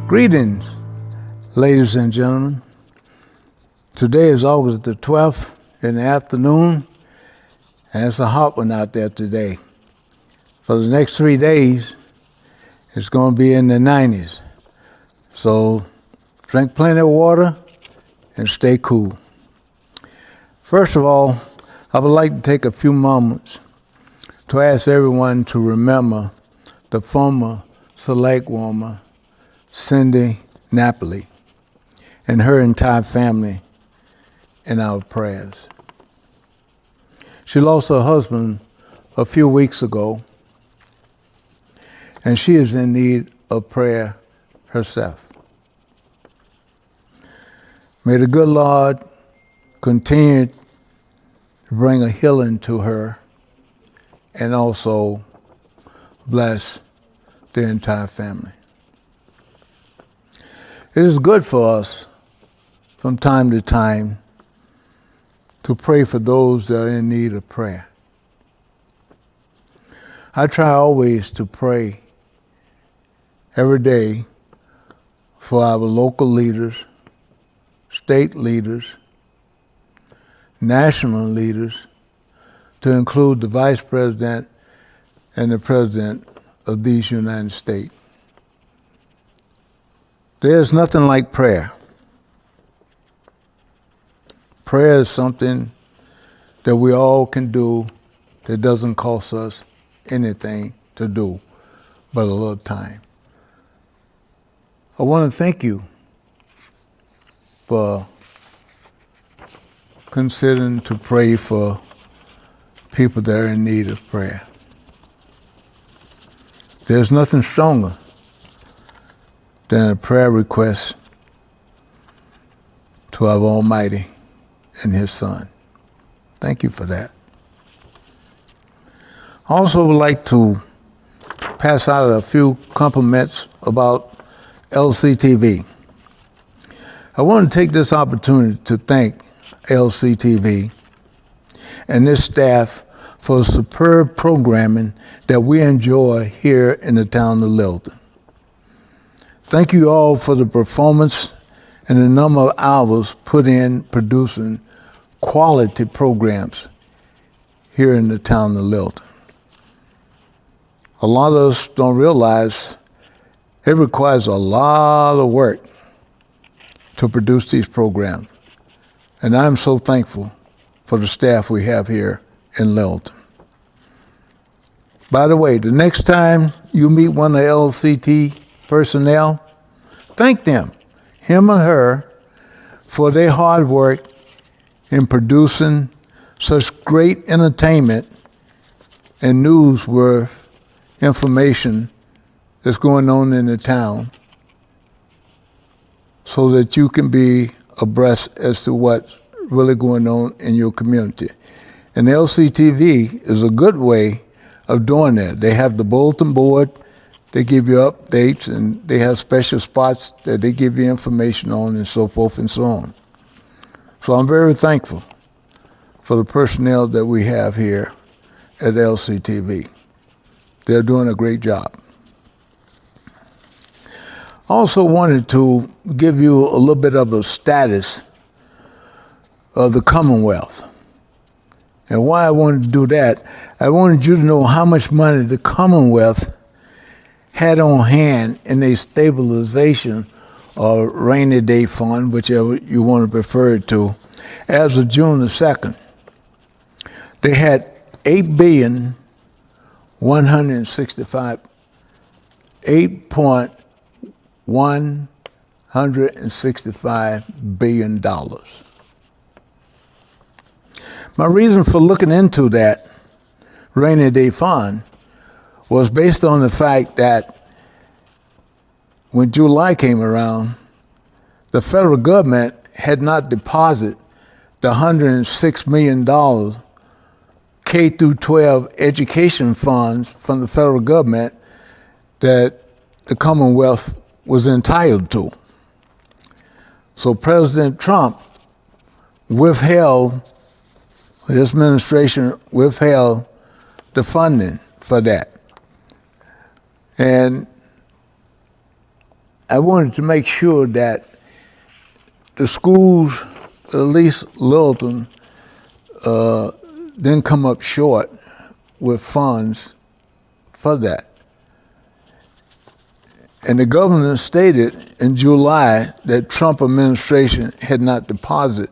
Greetings, ladies and gentlemen. Today is August the 12th in the afternoon, and it's a hot one out there today. For the next 3 days, it's going to be in the 90s. So drink plenty of water and stay cool. First of all, I would like to take a few moments to ask everyone to remember the former select woman, Cindy Napoli, and her entire family in our prayers. She lost her husband a few weeks ago, and she is in need of prayer herself. May the good Lord continue to bring a healing to her and also bless the entire family. It is good for us from time to time to pray for those that are in need of prayer. I try always to pray every day for our local leaders, state leaders, national leaders, to include the Vice President and the President of these United States. There's nothing like prayer. Prayer is something that we all can do that doesn't cost us anything to do but a little time. I want to thank you for considering to pray for people that are in need of prayer. There's nothing stronger than a prayer request to our Almighty and His Son. Thank you for that. I also would like to pass out a few compliments about LCTV. I want to take this opportunity to thank LCTV and its staff for superb programming that we enjoy here in the town of Littleton. Thank you all for the performance and the number of hours put in producing quality programs here in the town of Littleton. A lot of us don't realize it requires a lot of work to produce these programs. And I'm so thankful for the staff we have here in Littleton. By the way, the next time you meet one of the LCT personnel, thank them, him or her, for their hard work in producing such great entertainment and newsworthy information that's going on in the town so that you can be abreast as to what's really going on in your community. And LCTV is a good way of doing that. They have the bulletin board, they give you updates, and they have special spots that they give you information on and so forth and so on. So I'm very thankful for the personnel that we have here at LCTV. They're doing a great job. I also wanted to give you a little bit of a status of the Commonwealth. And why I wanted to do that, I wanted you to know how much money the Commonwealth had on hand in a stabilization or rainy day fund, whichever you want to refer it to, as of June the 2nd. They had $8.165 billion. My reason for looking into that rainy day fund was based on the fact that when July came around, the federal government had not deposited the $106 million K through 12 education funds from the federal government that the Commonwealth was entitled to. So President Trump withheld, his administration withheld the funding for that. And I wanted to make sure that the schools, at least Littleton, didn't come up short with funds for that. And the governor stated in July that Trump administration had not deposited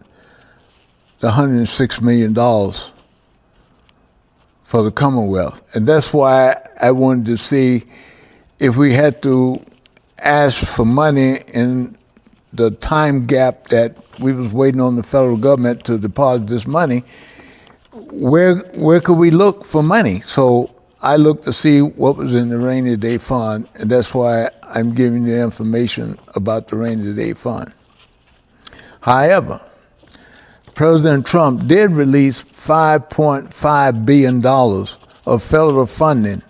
the $106 million for the Commonwealth. And that's why I wanted to see if we had to ask for money in the time gap that we was waiting on the federal government to deposit this money, where could we look for money? So I looked to see what was in the rainy day fund, and that's why I'm giving you information about the rainy day fund. However, President Trump did release $5.5 billion of federal funding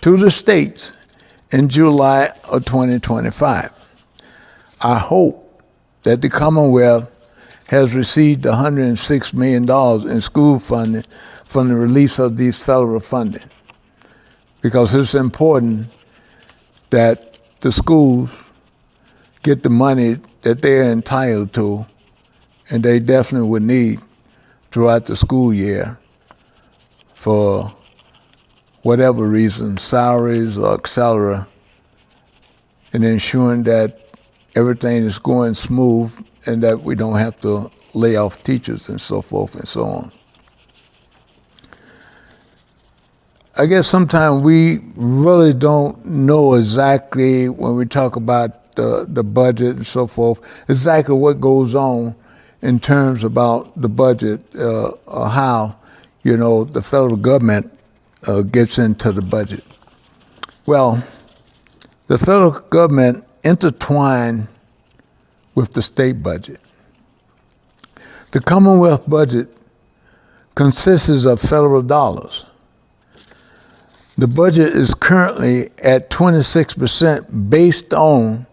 to the states in July of 2025. I hope that the Commonwealth has received $106 million in school funding from the release of these federal funding, because it's important that the schools get the money that they're entitled to, and they definitely would need throughout the school year for whatever reason, salaries or et cetera, and ensuring that everything is going smooth and that we don't have to lay off teachers and so forth and so on. I guess sometimes we really don't know exactly, when we talk about the budget and so forth, exactly what goes on in terms about the budget, or how, the federal government gets into the budget. Well, the federal government intertwined with the state budget. The Commonwealth budget consists of federal dollars. The budget is currently at 26% based on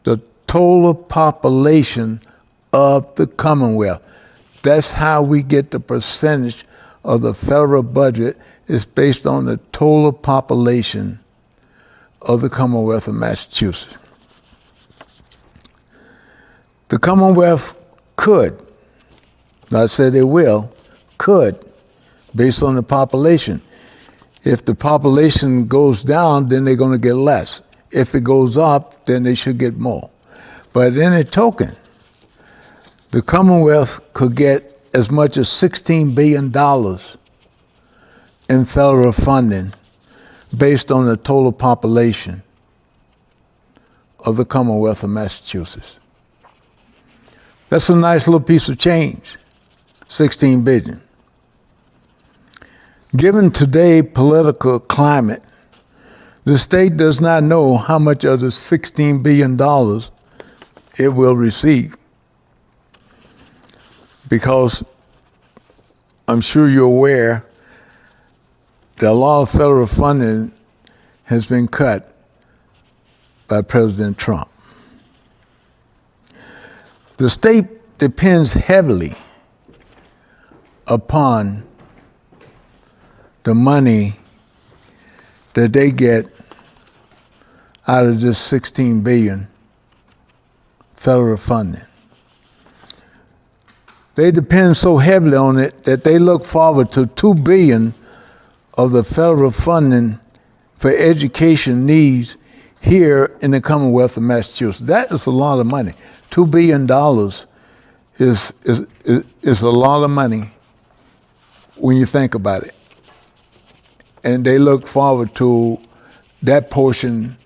the total population of the Commonwealth. That's how we get the percentage of the federal budget, is based on the total population of the Commonwealth of Massachusetts. The Commonwealth could, not say they will, could, based on the population. If the population goes down, then they're going to get less. If it goes up, then they should get more. But in a token, the Commonwealth could get as much as $16 billion in federal funding based on the total population of the Commonwealth of Massachusetts. That's a nice little piece of change, $16 billion. Given today's political climate, the state does not know how much of the $16 billion it will receive, because I'm sure you're aware that a lot of federal funding has been cut by President Trump. The state depends heavily upon the money that they get out of this $16 billion federal funding. They depend so heavily on it that they look forward to $2 billion of the federal funding for education needs here in the Commonwealth of Massachusetts. That is a lot of money. $2 billion is a lot of money when you think about it. And they look forward to that portion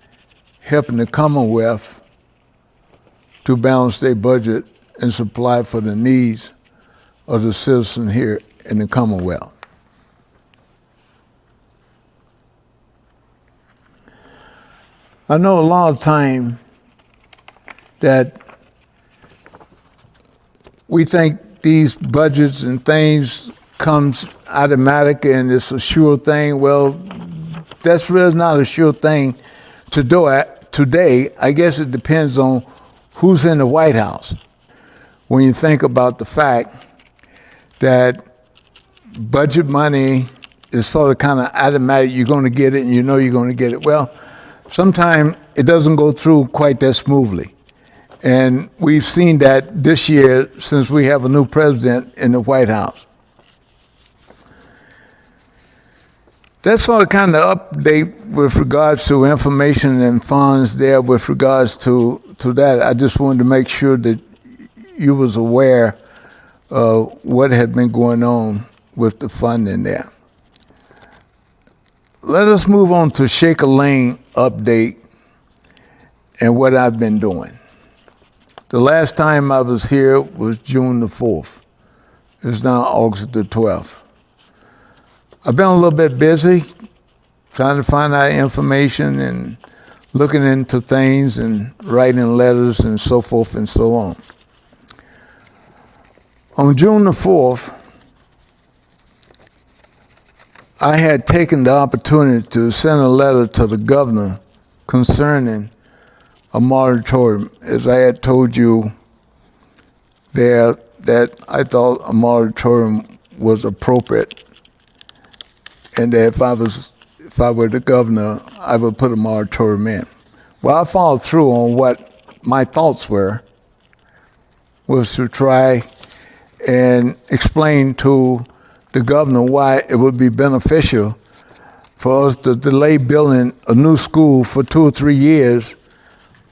helping the Commonwealth to balance their budget and supply for the needs of the citizens here in the Commonwealth. I know a lot of time that we think these budgets and things comes automatic and it's a sure thing. Well, that's really not a sure thing to do it today. I guess it depends on who's in the White House. When you think about the fact that budget money is sort of kind of automatic, you're going to get it and you know you're going to get it. Well, sometimes it doesn't go through quite that smoothly. And we've seen that this year since we have a new president in the White House. That's sort of kind of update with regards to information and funds there with regards to that. I just wanted to make sure that you was aware of what had been going on with the funding there. Let us move on to Shaker Lane update and what I've been doing. The last time I was here was June the 4th. It's now August the 12th. I've been a little bit busy trying to find out information and looking into things and writing letters and so forth and so on. On June the 4th, I had taken the opportunity to send a letter to the governor concerning a moratorium. As I had told you there, that I thought a moratorium was appropriate, and that if I were the governor, I would put a moratorium in. Well, I followed through on what my thoughts were, was to try and explain to the governor why it would be beneficial for us to delay building a new school for 2 or 3 years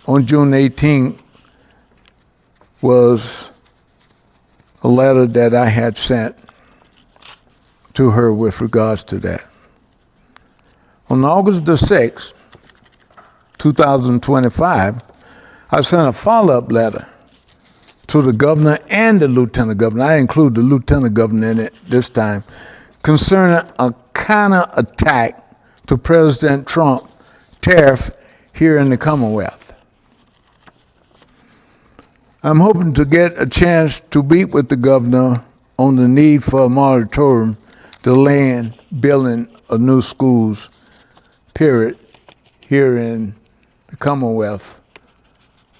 on June 18th was a letter that I had sent to her with regards to that. On August the 6th, 2025, I sent a follow-up letter to the governor and the lieutenant governor. I include the lieutenant governor in it this time, concerning a counterattack to President Trump tariff here in the Commonwealth. I'm hoping to get a chance to meet with the governor on the need for a moratorium delaying building of new schools, period, here in the Commonwealth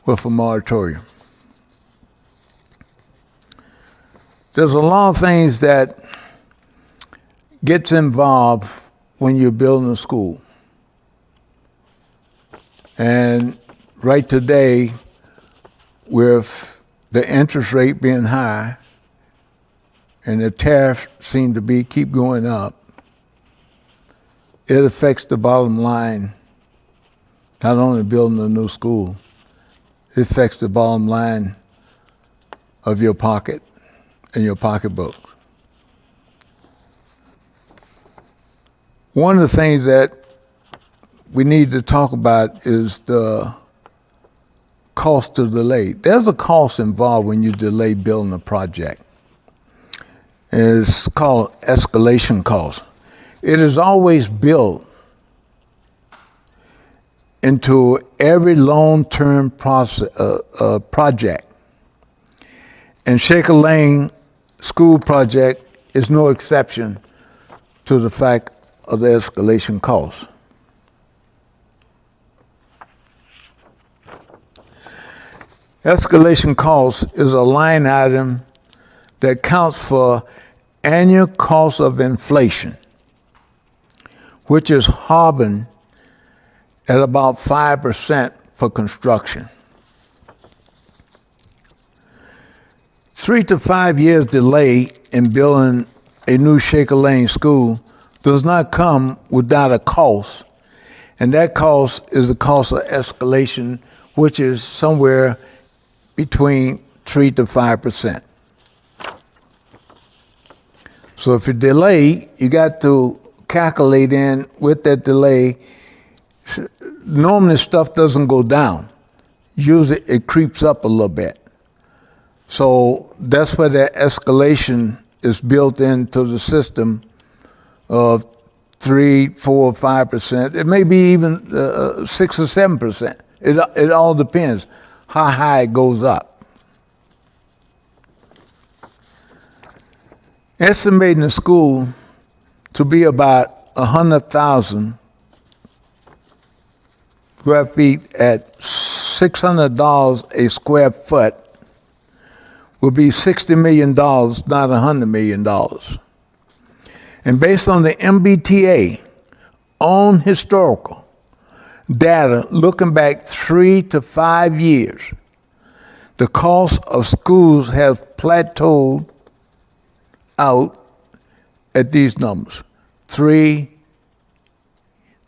with a moratorium. There's a lot of things that gets involved when you're building a school. And right today, with the interest rate being high and the tariffs seem to keep going up, it affects the bottom line, not only building a new school, it affects the bottom line of your pocket and your pocketbook. One of the things that we need to talk about is the cost of delay. There's a cost involved when you delay building a project. It's called escalation cost. It is always built into every long-term project. And Shaker Lane School project is no exception to the fact of the escalation cost. Escalation cost is a line item that counts for annual cost of inflation, which is hovering at about 5% for construction. 3 to 5 years delay in building a new Shaker Lane school does not come without a cost, and that cost is the cost of escalation, which is somewhere between 3 to 5%. So if you delay, you got to calculate in with that delay. Normally stuff doesn't go down. Usually it creeps up a little bit. So that's where that escalation is built into the system of 3, 4, 5%. It may be even 6 or 7%. It all depends how high it goes up. Estimating the school to be about 100,000 square feet at $600 a square foot would be $60 million, not $100 million. And based on the MBTA own historical data looking back 3 to 5 years, the cost of schools has plateaued out at these numbers, 3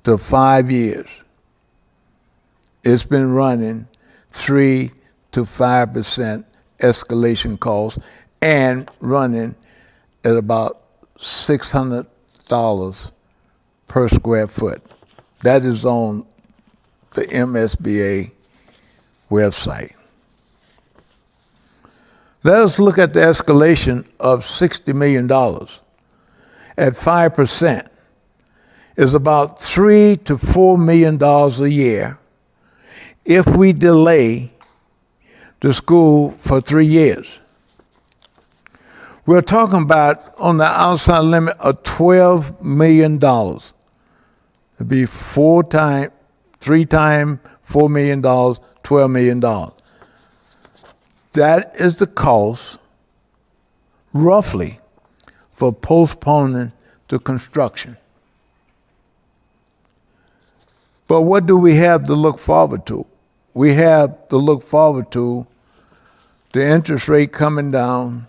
to 5 years. It's been running 3 to 5% escalation costs and running at about $600 per square foot. That is on the MSBA website. Let us look at the escalation of $60 million. At 5% is about $3 to $4 million a year if we delay the school for 3 years. We're talking about on the outside limit of $12 million. It'd be 3 times $4 million, $12 million. That is the cost, roughly, for postponing the construction. But what do we have to look forward to? We have to look forward to the interest rate coming down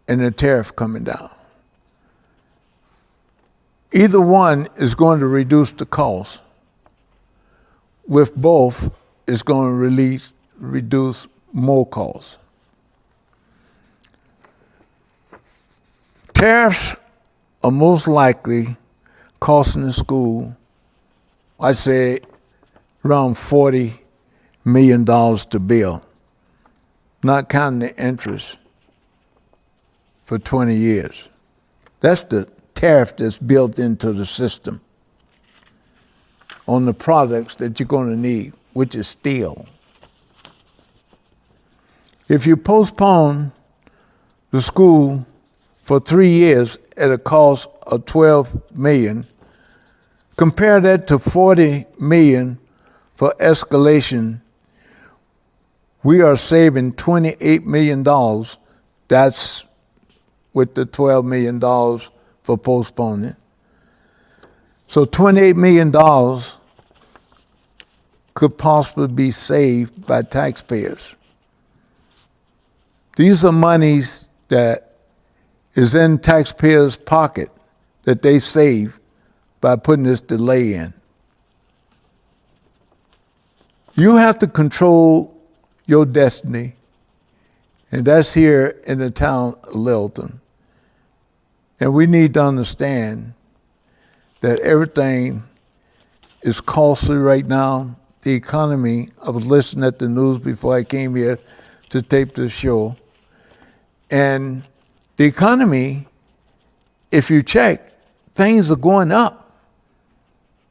and the tariff coming down. Either one is going to reduce the cost. With both, it's going to reduce more costs. Tariffs are most likely costing the school, I'd say, around $40 million to build, not counting the interest for 20 years. That's the tariff that's built into the system on the products that you're going to need, which is steel. If you postpone the school for 3 years at a cost of $12 million, compare that to $40 million for escalation, we are saving $28 million. That's with the $12 million for postponing. So $28 million could possibly be saved by taxpayers. These are monies that is in taxpayers' pocket that they save by putting this delay in. You have to control your destiny, and that's here in the town of Littleton. And we need to understand that everything is costly right now. The economy, I was listening at the news before I came here to tape this show, and the economy, if you check, things are going up.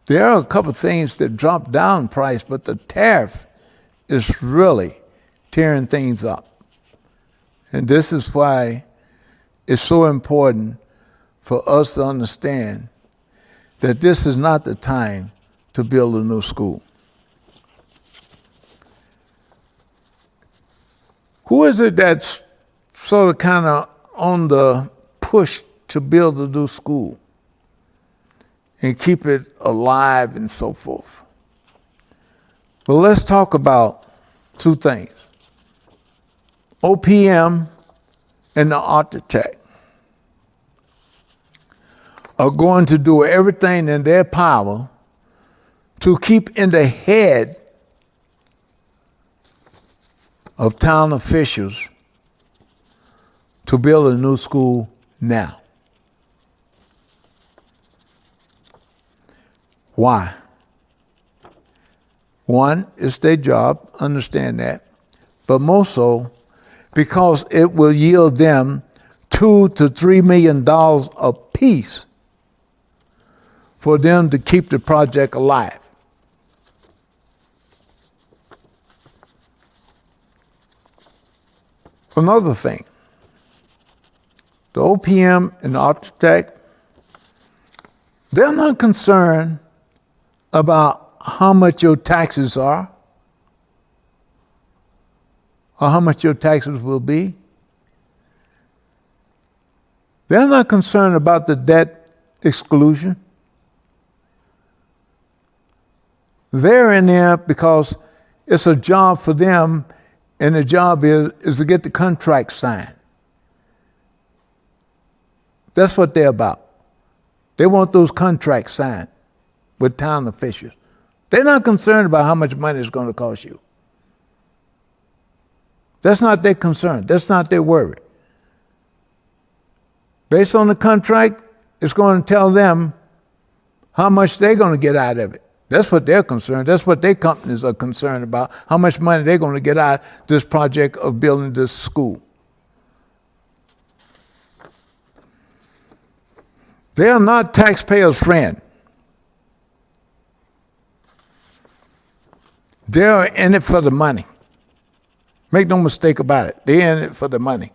There are a couple of things that dropped down in price, but the tariff is really tearing things up. And this is why it's so important for us to understand that this is not the time to build a new school. Who is it that's sort of kind of on the push to build a new school and keep it alive and so forth? Well, let's talk about two things. OPM and the architect are going to do everything in their power to keep in the head of town officials to build a new school now. Why? One, it's their job, understand that, but more so because it will yield them $2 to $3 million apiece for them to keep the project alive. Another thing, the OPM and the architect, they're not concerned about how much your taxes are or how much your taxes will be. They're not concerned about the debt exclusion. They're in there because it's a job for them, and the job is to get the contract signed. That's what they're about. They want those contracts signed with town officials. They're not concerned about how much money it's going to cost you. That's not their concern. That's not their worry. Based on the contract, it's going to tell them how much they're going to get out of it. That's what they're concerned. That's what their companies are concerned about, how much money they're going to get out of this project of building this school. They are not taxpayers' friend. They're in it for the money. Make no mistake about it. They're in it for the money.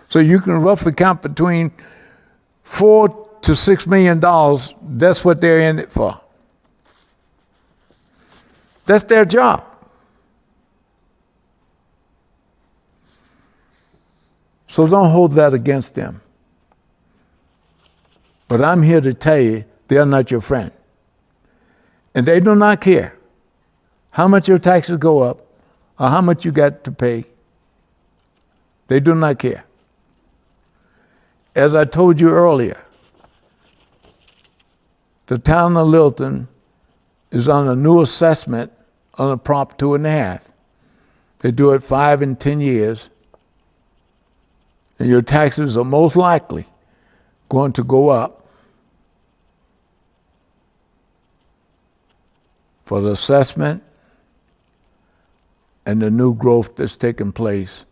So you can roughly count between $4 to $6 million. That's what they're in it for. That's their job. So don't hold that against them. But I'm here to tell you, they're not your friend. And they do not care how much your taxes go up or how much you got to pay. They do not care. As I told you earlier, the town of Littleton is on a new assessment on a Prop 2.5. They do it 5 and 10 years. And your taxes are most likely going to go up for the assessment and the new growth that's taking place,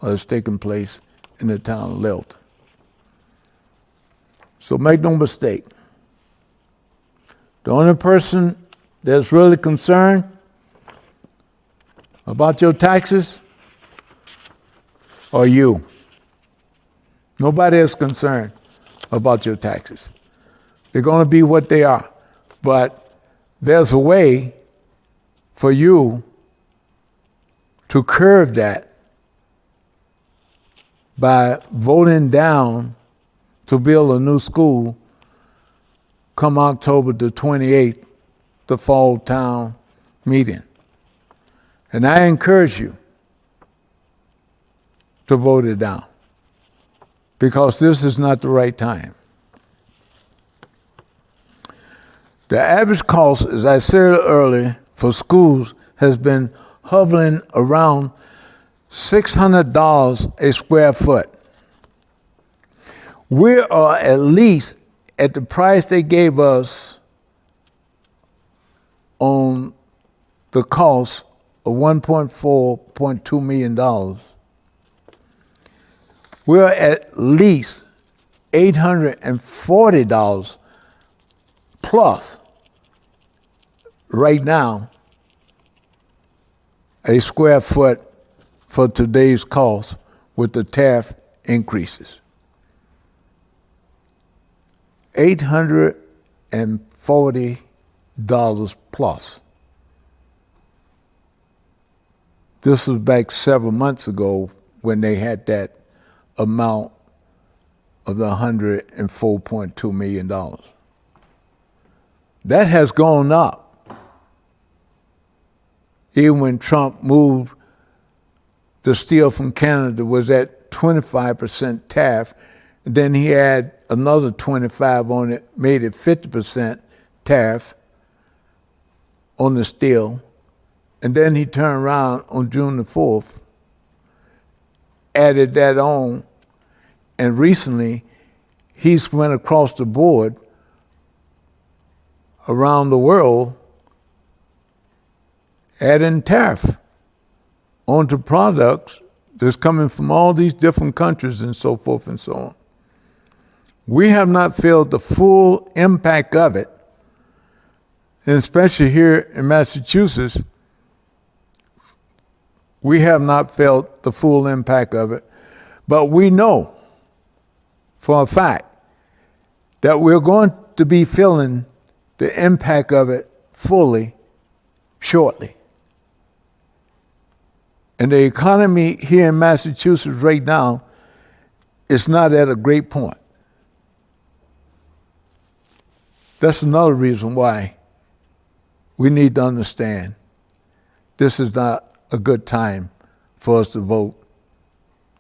or that's taking place in the town of Littleton. So make no mistake, the only person that's really concerned about your taxes are you. Nobody is concerned about your taxes. They're going to be what they are. But there's a way for you to curb that by voting down to build a new school come October the 28th, the fall town meeting. And I encourage you to vote it down, because this is not the right time. The average cost, as I said earlier, for schools has been hovering around $600 a square foot. We are at least at the price they gave us on the cost of $1.2 million. We're at least $840 plus right now a square foot for today's cost with the tariff increases. $840 plus. This was back several months ago when they had that amount of the $104.2 million. That has gone up. Even when Trump moved the steel from Canada was at 25% tariff, and then he had another 25 on it, made it 50% tariff on the steel, and then he turned around on June the 4th, added that on, and recently he's went across the board around the world adding tariff onto products that's coming from all these different countries and so forth and so on. We have not felt the full impact of it, and especially here in Massachusetts, we have not felt the full impact of it, but we know for a fact that we're going to be feeling the impact of it fully shortly. And the economy here in Massachusetts right now is not at a great point. That's another reason why we need to understand this is not a good time for us to vote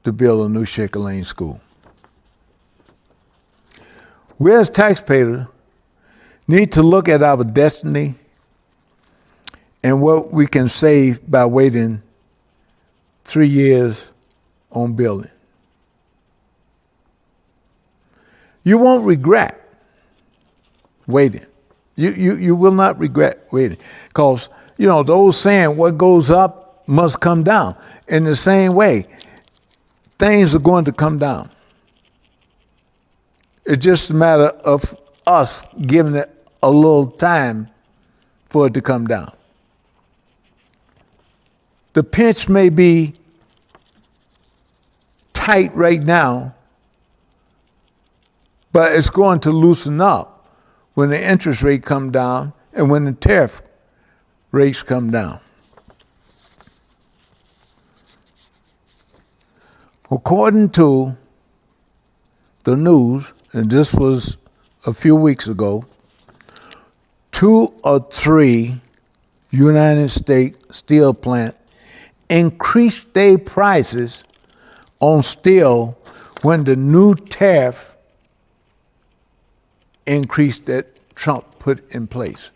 to build a new Shaker Lane school. We as taxpayers need to look at our destiny and what we can save by waiting 3 years on building. You won't regret waiting. You will not regret waiting. Because, the old saying, what goes up must come down. In the same way, things are going to come down. It's just a matter of us giving it a little time for it to come down. The pinch may be tight right now, but it's going to loosen up when the interest rate come down and when the tariff rates come down. According to the news, and this was a few weeks ago, 2 or 3 United States steel plants increased their prices on steel when the new tariff increase that Trump put in place.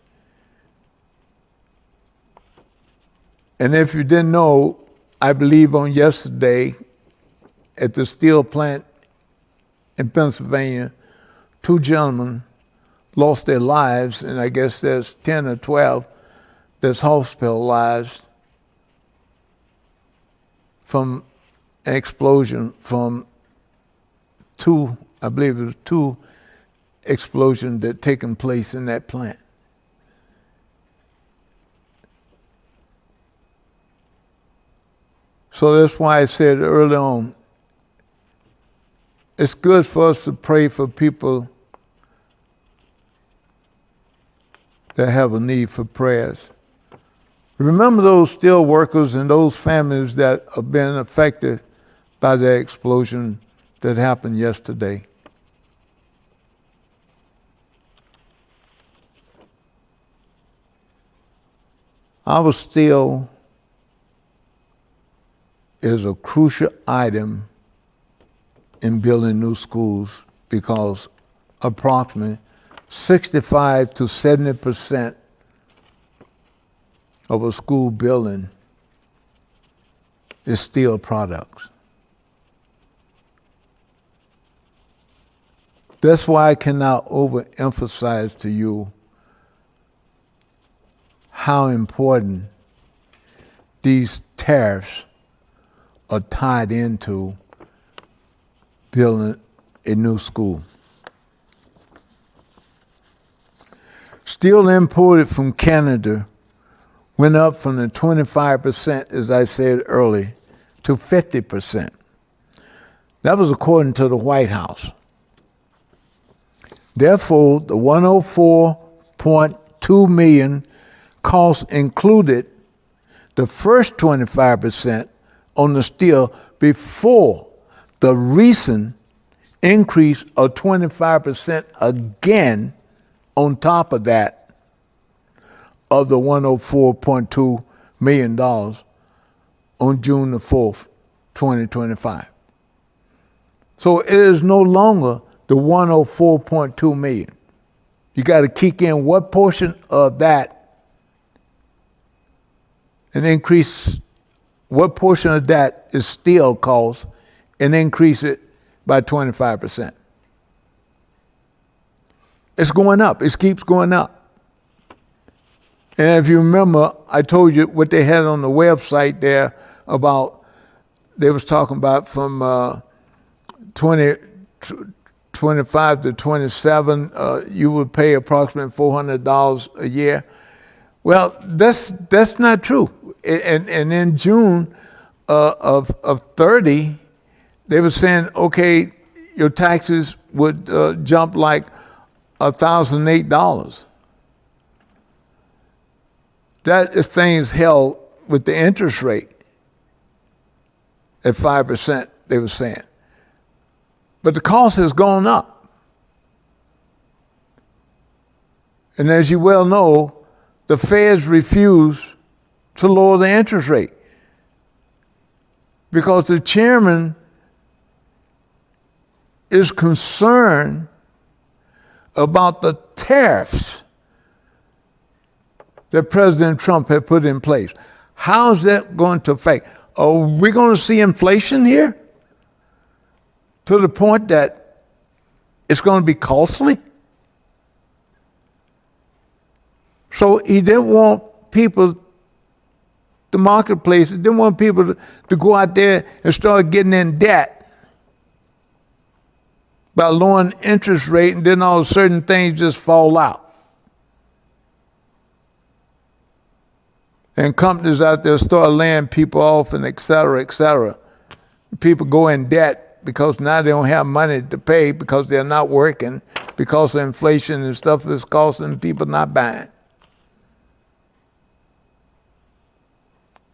And if you didn't know, I believe on yesterday at the steel plant in Pennsylvania, 2 gentlemen lost their lives, and I guess there's 10 or 12 that's hospitalized from an explosion from 2, I believe it was 2 explosions that taken place in that plant. So that's why I said early on, it's good for us to pray for people that have a need for prayers. Remember those steel workers and those families that have been affected by the explosion that happened yesterday. Our steel is a crucial item in building new schools because approximately 65 to 70% of a school building is steel products. That's why I cannot overemphasize to you how important these tariffs are tied into building a new school. Steel imported from Canada went up from the 25%, as I said earlier, to 50%. That was according to the White House. Therefore, the $104.2 million cost included the first 25% on the steel before the recent increase of 25% again on top of that of the $104.2 million on June the 4th, 2025. So it is no longer the $104.2 million. You got to kick in what portion of that and increase what portion of that is steel cost and increase it by 25%. It's going up. It keeps going up. And if you remember, I told you what they had on the website there about, they was talking about from 25 to 27, you would pay approximately $400 a year. Well, that's not true. And in June of 30, they were saying, okay, your taxes would jump like $1,008. That is things held with the interest rate at 5%, they were saying. But the cost has gone up. And as you well know, the feds refuse to lower the interest rate because the chairman is concerned about the tariffs that President Trump had put in place. How's that going to affect? Are we going to see inflation here to the point that it's going to be costly? So he didn't want people, the marketplace, he didn't want people to go out there and start getting in debt by lowering interest rate, and then all certain things just fall out. And companies out there start laying people off and et cetera, et cetera. People go in debt because now they don't have money to pay because they're not working, because of inflation and stuff that's costing people not buying.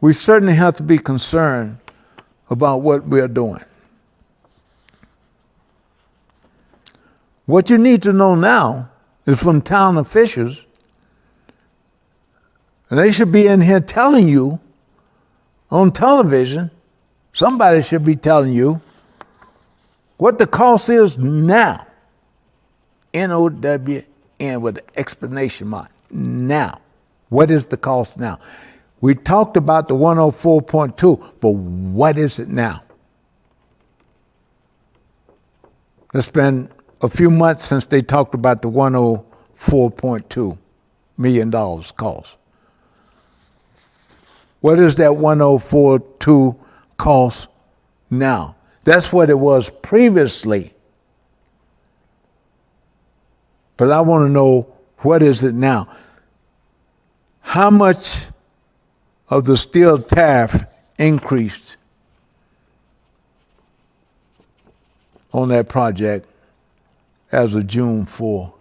We certainly have to be concerned about what we're doing. What you need to know now is from town officials, and they should be in here telling you on television, somebody should be telling you what the cost is now. N-O-W-N with an exclamation mark. Now. What is the cost now? We talked about the 104.2, but what is it now? It's been a few months since they talked about the $104.2 million cost. What is that 104.2 cost now? That's what it was previously. But I want to know, what is it now? How much of the steel tariff increased on that project as of June 4,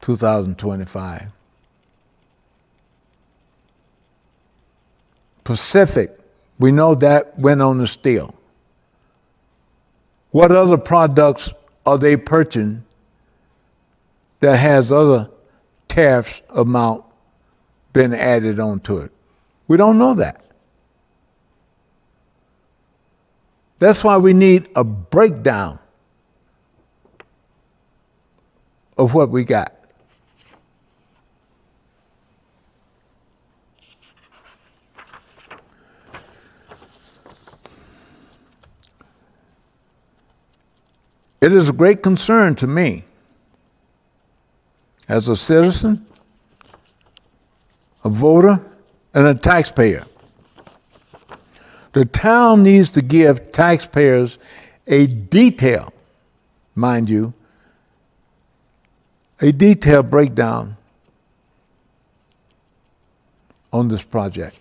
2025? Pacific, we know that went on the steel. What other products are they purchasing that has other tariffs amount been added onto it? We don't know that. That's why we need a breakdown of what we got. It is a great concern to me as a citizen, a voter, and a taxpayer. The town needs to give taxpayers a detailed, mind you, a detailed breakdown on this project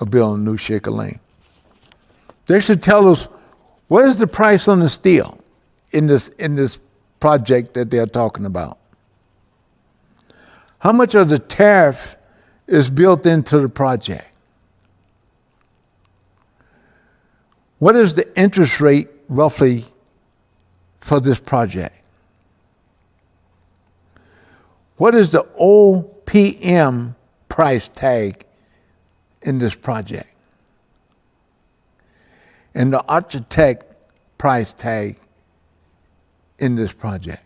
of building New Shaker Lane. They should tell us, what is the price on the steel in this project that they're talking about? How much of the tariff is built into the project? What is the interest rate roughly for this project? What is the OPM price tag in this project? And the architect price tag in this project?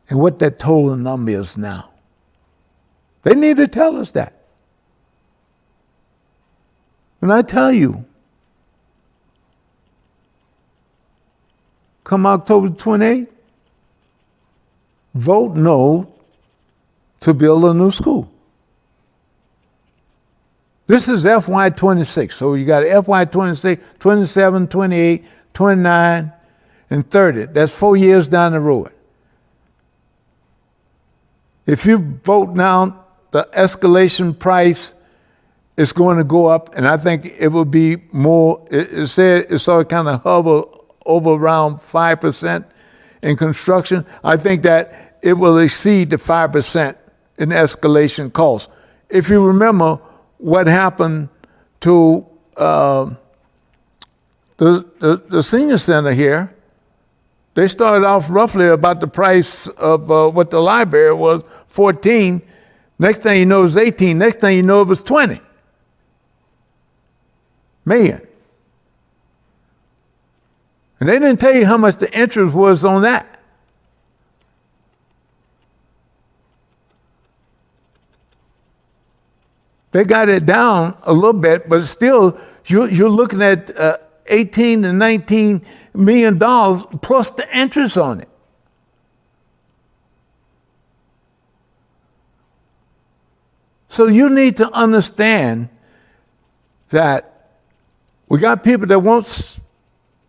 And what that total number is now. They need to tell us that. And I tell you, come October 28th, vote no to build a new school. This is FY26. So you got FY26, 27, 28, 29, and 30. That's 4 years down the road. If you vote now, the escalation price is going to go up, and I think it will be more. It said it sort of kind of hover over around 5% in construction. I think that it will exceed the 5% in escalation costs. If you remember what happened to the senior center here, They started off roughly about the price of what the library was, 14. Next thing you know, it was 18. Next thing you know, it was 20 million. And they didn't tell you how much the interest was on that. They got it down a little bit, but still, you're looking at 18 to 19 million dollars plus the interest on it. So you need to understand that we got people that wants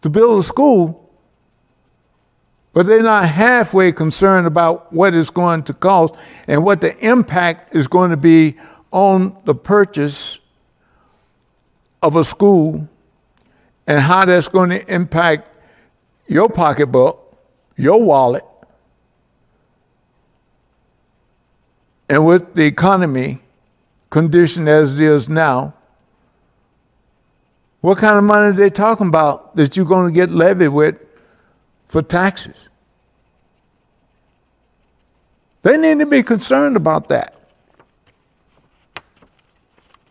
to build a school, but they're not halfway concerned about what it's going to cost and what the impact is going to be on the purchase of a school and how that's going to impact your pocketbook, your wallet, and with the economy condition as it is now, what kind of money are they talking about that you're going to get levied with for taxes? They need to be concerned about that.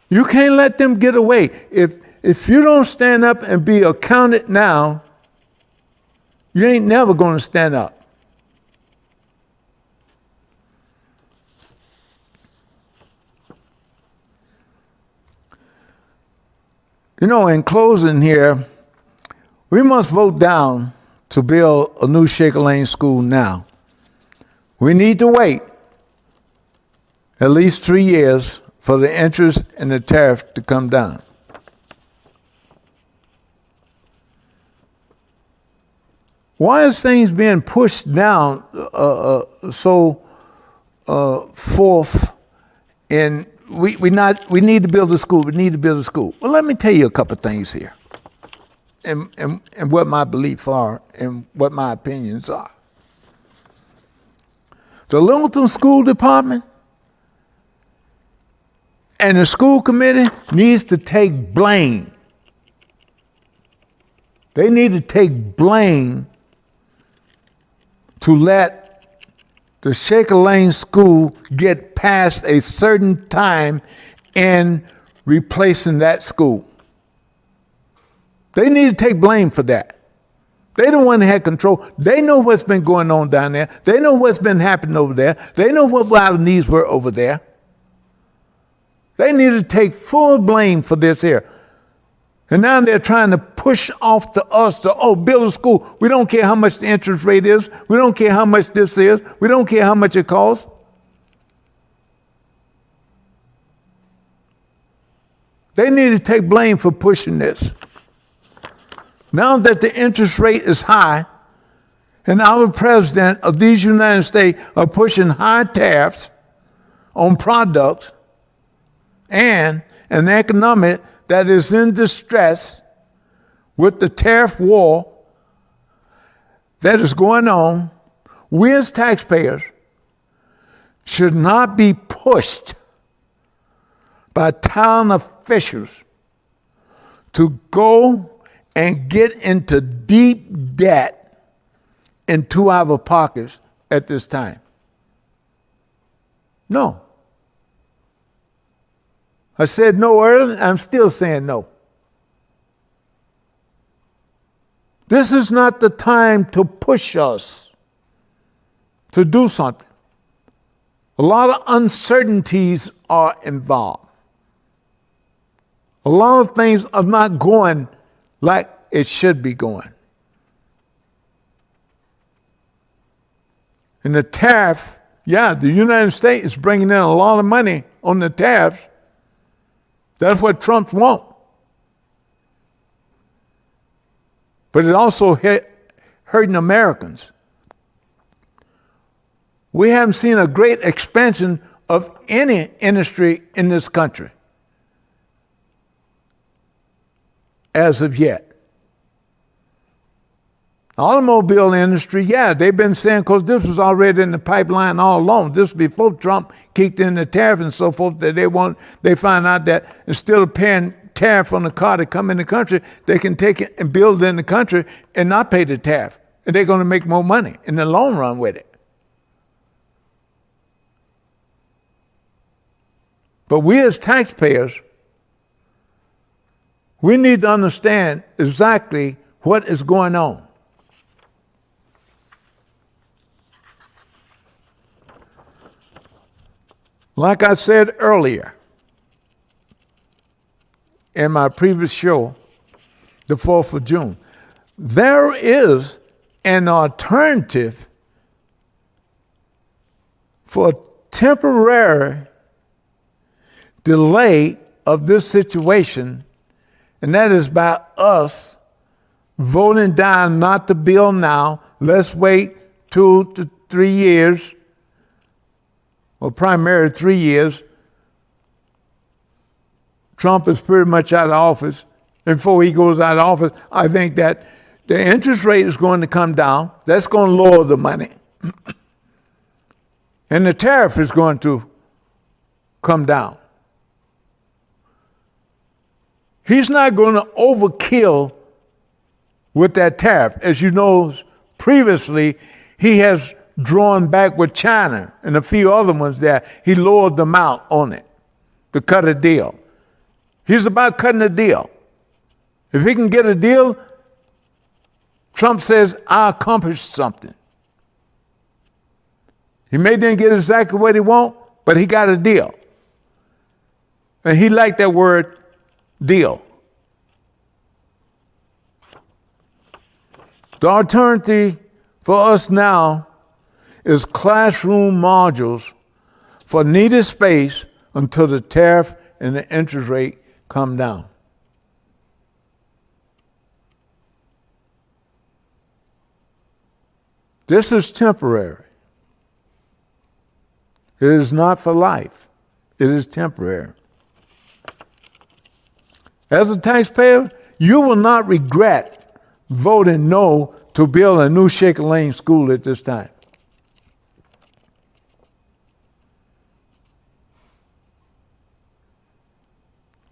You can't let them get away. If you don't stand up and be accounted now, you ain't never going to stand up. You know, in closing here, we must vote down to build a new Shaker Lane school now. We need to wait at least 3 years for the interest and the tariff to come down. Why is things being pushed down so forth? And we need to build a school. We need to build a school. Well, let me tell you a couple of things here, and what my beliefs are and what my opinions are. The Littleton School Department and the school committee needs to take blame. They need to take blame to let the Shaker Lane School get past a certain time in replacing that school. They need to take blame for that. They the one that had control. They know what's been going on down there. They know what's been happening over there. They know what our needs were over there. They need to take full blame for this here. And now they're trying to push off to us to, build a school. We don't care how much the interest rate is. We don't care how much this is. We don't care how much it costs. They need to take blame for pushing this. Now that the interest rate is high, and our president of these United States are pushing high tariffs on products and an economy that is in distress with the tariff war that is going on, we as taxpayers should not be pushed by town officials to go and get into deep debt into our pockets at this time. No. I said no earlier, I'm still saying no. This is not the time to push us to do something. A lot of uncertainties are involved. A lot of things are not going like it should be going. And the tariff, the United States is bringing in a lot of money on the tariffs. That's what Trump wants. But it also hurting Americans. We haven't seen a great expansion of any industry in this country as of yet. Automobile industry, they've been saying, because this was already in the pipeline all along. This was before Trump kicked in the tariff and so forth, that they find out that instead of paying tariff on the car to come in the country, they can take it and build it in the country and not pay the tariff. and they're going to make more money in the long run with it. But we as taxpayers, we need to understand exactly what is going on. Like I said earlier in my previous show, the 4th of June, there is an alternative for temporary delay of this situation, and that is by us voting down not the bill now. Let's wait 2 to 3 years, or primarily 3 years. Trump is pretty much out of office. And before he goes out of office, I think that the interest rate is going to come down. That's going to lower the money. And the tariff is going to come down. He's not going to overkill with that tariff. As you know, previously, he has drawn back with China and a few other ones there. He lowered the amount on it to cut a deal. He's about cutting a deal. If he can get a deal, Trump says, I accomplished something. He may didn't get exactly what he want, but he got a deal. And he liked that word, deal. The alternative for us now is classroom modules for needed space until the tariff and the interest rate come down. This is temporary. It is not for life. It is temporary. As a taxpayer, you will not regret voting no to build a new Shaker Lane school at this time.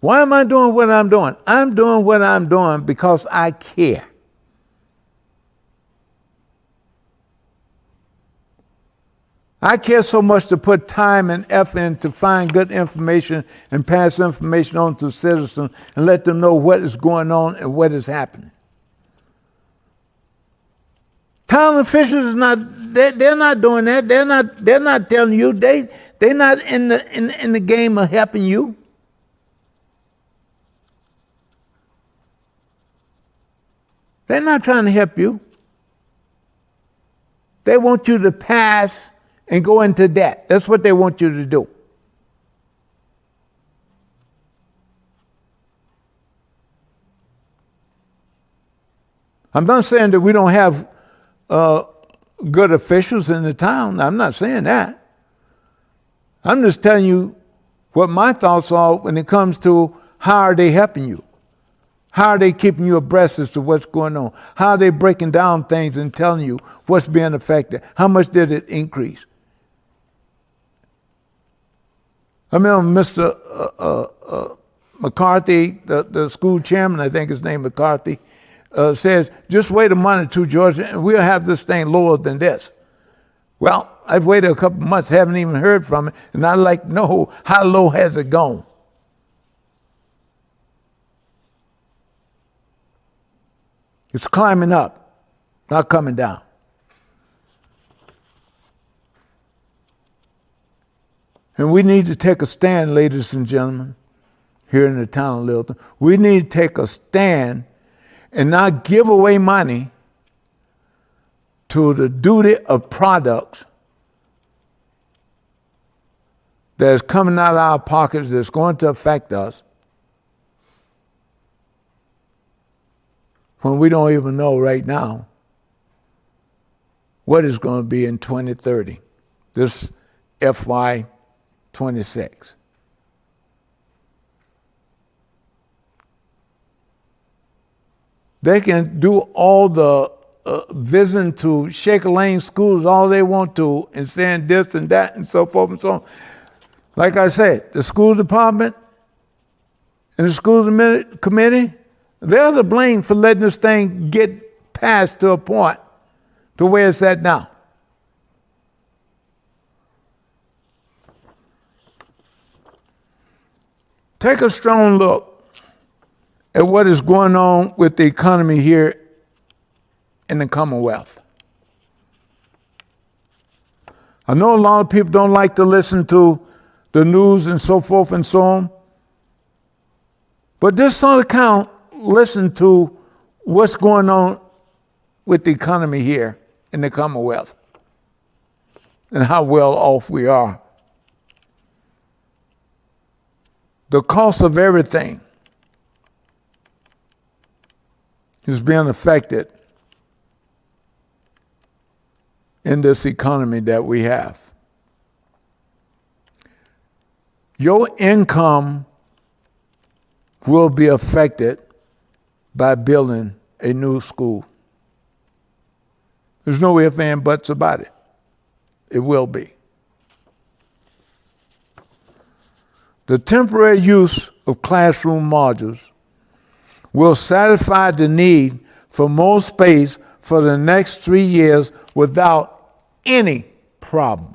Why am I doing what I'm doing? I'm doing what I'm doing because I care. I care so much to put time and effort in to find good information and pass information on to citizens and let them know what is going on and what is happening. Town officials they're not doing that. They're not telling you. They're not in the game of helping you. They're not trying to help you. They want you to pass and go into debt. That's what they want you to do. I'm not saying that we don't have good officials in the town. I'm not saying that. I'm just telling you what my thoughts are when it comes to how are they helping you. How are they keeping you abreast as to what's going on? How are they breaking down things and telling you what's being affected? How much did it increase? I remember Mr. McCarthy, the school chairman, I think his name McCarthy, says, just wait a month or two, George, and we'll have this thing lower than this. Well, I've waited a couple months, haven't even heard from it, and I'd like to know how low has it gone? It's climbing up, not coming down. And we need to take a stand, ladies and gentlemen, here in the town of Littleton. We need to take a stand and not give away money to the duty of products that is coming out of our pockets that's going to affect us when we don't even know right now what it's going to be in 2030, this FY 26. They can do all the visiting to Shaker Lane schools all they want to and saying this and that and so forth and so on. Like I said, the school department and the school committee, they're the blame for letting this thing get passed to a point to where it's at now. Take a strong look at what is going on with the economy here in the Commonwealth. I know a lot of people don't like to listen to the news and so forth and so on, but this on account, listen to what's going on with the economy here in the Commonwealth and how well off we are. The cost of everything is being affected in this economy that we have. Your income will be affected by building a new school. There's no ifs, ands, buts about it. It will be. The temporary use of classroom modules will satisfy the need for more space for the next 3 years without any problem.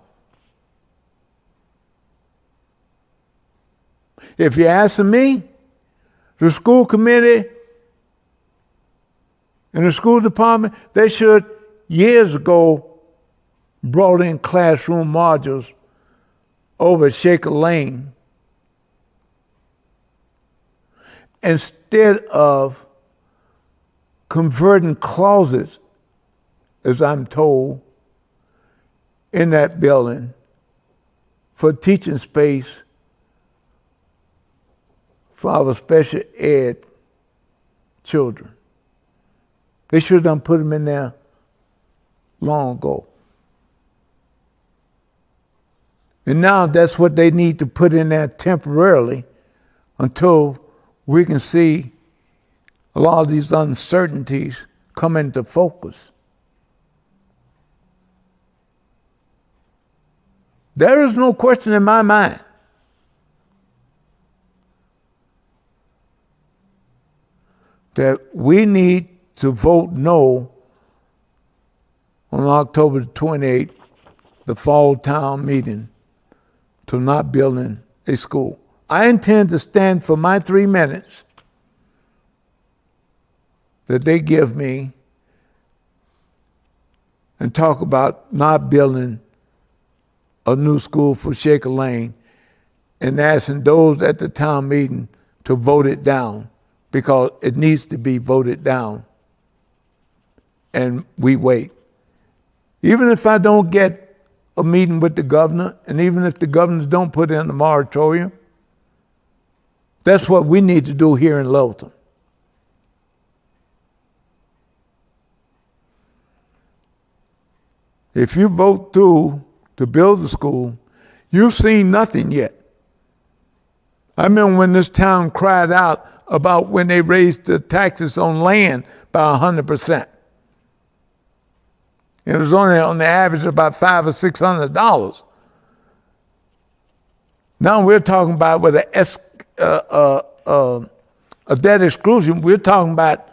If you're asking me, the school committee and the school department, they should years ago brought in classroom modules over at Shaker Lane instead of converting closets, as I'm told, in that building for teaching space for our special ed children. They should have done put them in there long ago. And now that's what they need to put in there temporarily until we can see a lot of these uncertainties come into focus. There is no question in my mind that we need to vote no on October 28th, the fall town meeting, to not building a school. I intend to stand for my 3 minutes that they give me and talk about not building a new school for Shaker Lane and asking those at the town meeting to vote it down because it needs to be voted down. And we wait. Even if I don't get a meeting with the governor, and even if the governors don't put in the moratorium, that's what we need to do here in Littleton. If you vote through to build the school, you've seen nothing yet. I remember when this town cried out about when they raised the taxes on land by 100%. It was only on the average about $500 or $600. Now we're talking about with a debt exclusion, we're talking about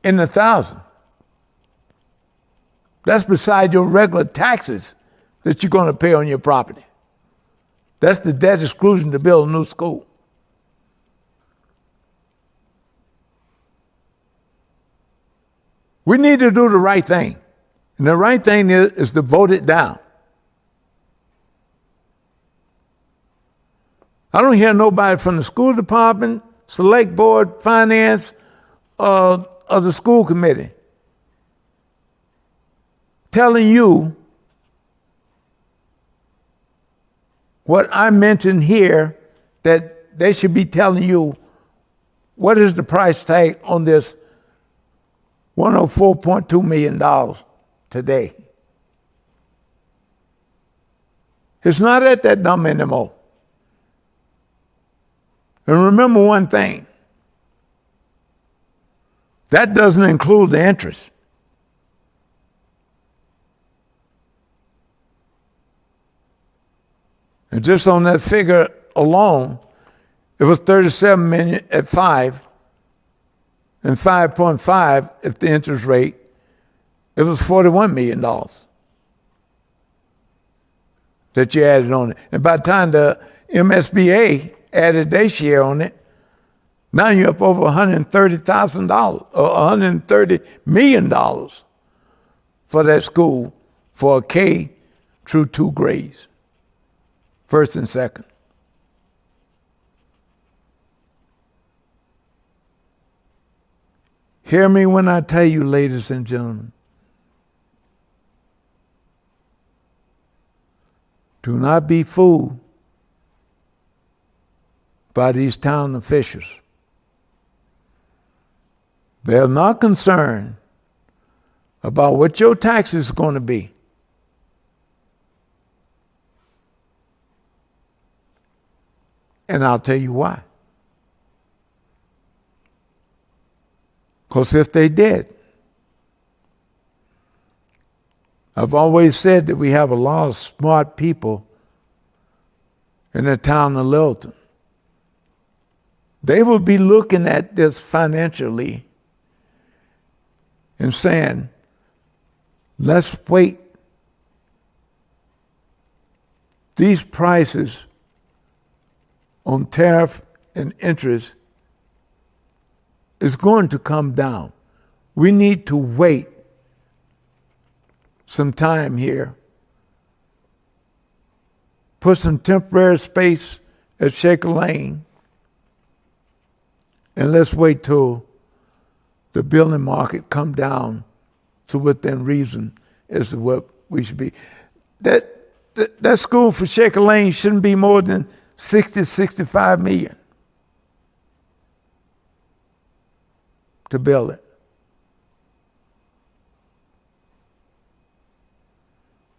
in the thousands. That's beside your regular taxes that you're going to pay on your property. That's the debt exclusion to build a new school. We need to do the right thing. And the right thing is to vote it down. I don't hear nobody from the school department, select board, finance, or the school committee telling you what I mentioned here, that they should be telling you what is the price tag on this $104.2 million today. It's not at that number anymore. And remember one thing, that doesn't include the interest. And just on that figure alone, it was 37 million at 5 and 5.5 if the interest rate, It was $41 million that you added on it. And by the time the MSBA added their share on it, now you're up over $130,000 or $130 million for that school for a K through 2 grades, first and second. Hear me when I tell you, ladies and gentlemen, do not be fooled by these town officials. They're not concerned about what your taxes are going to be. And I'll tell you why. Because if they did, I've always said that we have a lot of smart people in the town of Littleton. They will be looking at this financially and saying, let's wait. These prices on tariff and interest is going to come down. We need to wait some time here. Put some temporary space at Shaker Lane, and let's wait till the building market come down to within reason as to what we should be. That school for Shaker Lane shouldn't be more than 60, 65 million to build it.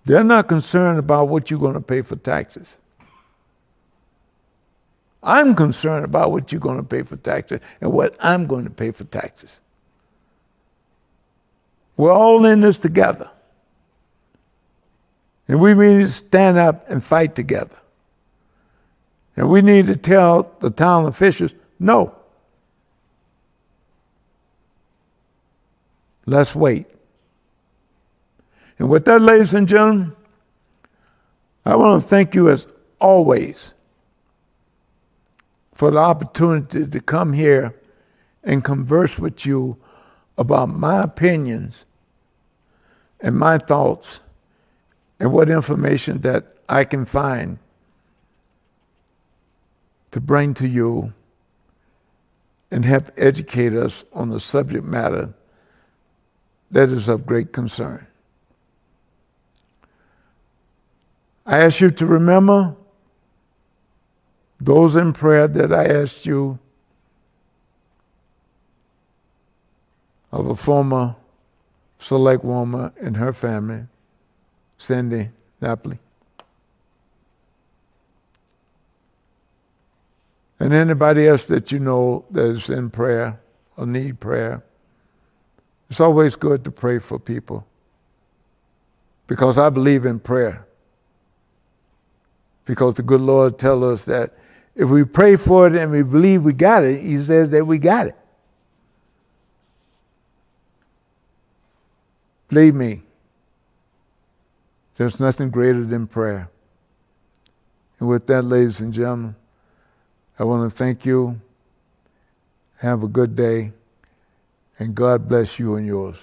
They're not concerned about what you're going to pay for taxes. I'm concerned about what you're going to pay for taxes and what I'm going to pay for taxes. We're all in this together. And we need to stand up and fight together. And we need to tell the town officials, no. Let's wait. And with that, ladies and gentlemen, I want to thank you as always for the opportunity to come here and converse with you about my opinions and my thoughts and what information that I can find to bring to you and help educate us on the subject matter that is of great concern. I ask you to remember those in prayer that I asked you of a former select woman and her family, Cindy Napoli. And anybody else that you know that is in prayer or need prayer. It's always good to pray for people because I believe in prayer. Because the good Lord tells us that if we pray for it and we believe we got it, he says that we got it. Believe me, there's nothing greater than prayer. And with that, ladies and gentlemen, I want to thank you. Have a good day. And God bless you and yours.